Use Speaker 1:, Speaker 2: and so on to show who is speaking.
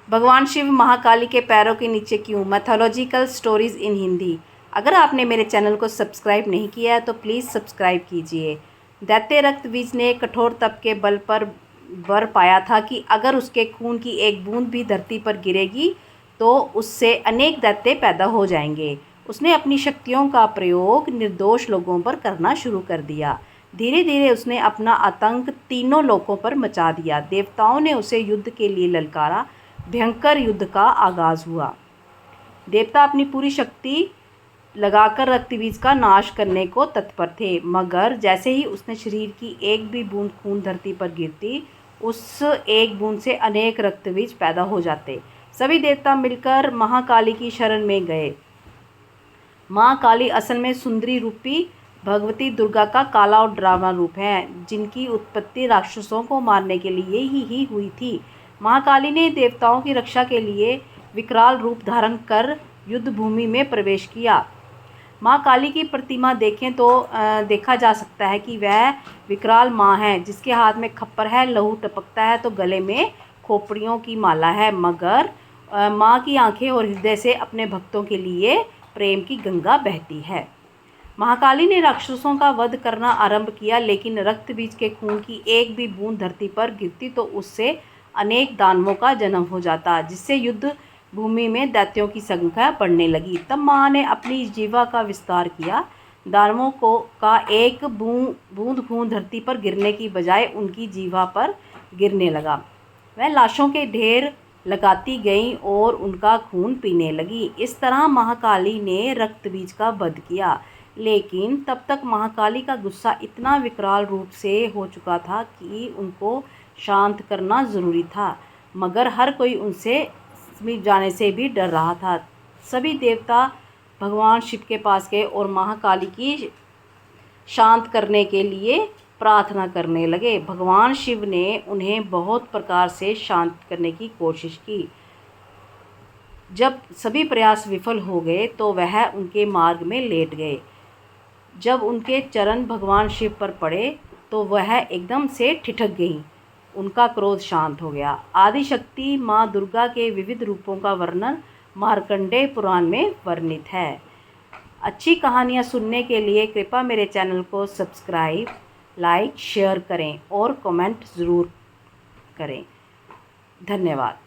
Speaker 1: भगवान शिव महाकाली के पैरों के नीचे क्यों, मैथोलॉजिकल स्टोरीज इन हिंदी। अगर आपने मेरे चैनल को सब्सक्राइब नहीं किया है तो प्लीज़ सब्सक्राइब कीजिए। दैत्य रक्तबीज ने कठोर तप के बल पर वर पाया था कि अगर उसके खून की एक बूंद भी धरती पर गिरेगी तो उससे अनेक दैत्य पैदा हो जाएंगे। उसने अपनी शक्तियों का प्रयोग निर्दोष लोगों पर करना शुरू कर दिया। धीरे धीरे उसने अपना आतंक तीनों लोकों पर मचा दिया। देवताओं ने उसे युद्ध के लिए ललकारा। भयंकर युद्ध का आगाज़ हुआ। देवता अपनी पूरी शक्ति लगाकर रक्तबीज का नाश करने को तत्पर थे, मगर जैसे ही उसने शरीर की एक भी बूंद खून धरती पर गिरती, उस एक बूंद से अनेक रक्तबीज पैदा हो जाते। सभी देवता मिलकर महाकाली की शरण में गए। माँ काली असल में सुंदरी रूपी भगवती दुर्गा का काला और डरावना रूप है, जिनकी उत्पत्ति राक्षसों को मारने के लिए ही हुई थी। महाकाली ने देवताओं की रक्षा के लिए विकराल रूप धारण कर युद्ध भूमि में प्रवेश किया। माँ काली की प्रतिमा देखें तो देखा जा सकता है कि वह विकराल माँ है, जिसके हाथ में खप्पर है, लहू टपकता है तो गले में खोपड़ियों की माला है, मगर माँ की आंखें और हृदय से अपने भक्तों के लिए प्रेम की गंगा बहती है। महाकाली ने राक्षसों का वध करना आरंभ किया, लेकिन रक्तबीज के खून की एक भी बूंद धरती पर गिरती तो उससे अनेक दानवों का जन्म हो जाता, जिससे युद्ध भूमि में दैत्यों की संख्या बढ़ने लगी। तब माँ ने अपनी जीवा का विस्तार किया। दानवों का एक बूंद खून धरती पर गिरने की बजाय उनकी जीवा पर गिरने लगा। वह लाशों के ढेर लगाती गईं और उनका खून पीने लगी। इस तरह महाकाली ने रक्तबीज का वध किया, लेकिन तब तक महाकाली का गुस्सा इतना विकराल रूप से हो चुका था कि उनको शांत करना ज़रूरी था, मगर हर कोई उनसे समीप जाने से भी डर रहा था। सभी देवता भगवान शिव के पास गए और महाकाली की शांत करने के लिए प्रार्थना करने लगे। भगवान शिव ने उन्हें बहुत प्रकार से शांत करने की कोशिश की। जब सभी प्रयास विफल हो गए तो वह उनके मार्ग में लेट गए। जब उनके चरण भगवान शिव पर पड़े तो वह एकदम से ठिठक गईं। उनका क्रोध शांत हो गया। आदिशक्ति माँ दुर्गा के विविध रूपों का वर्णन मार्कंडेय पुराण में वर्णित है। अच्छी कहानियाँ सुनने के लिए कृपया मेरे चैनल को सब्सक्राइब, लाइक, शेयर करें और कमेंट ज़रूर करें। धन्यवाद।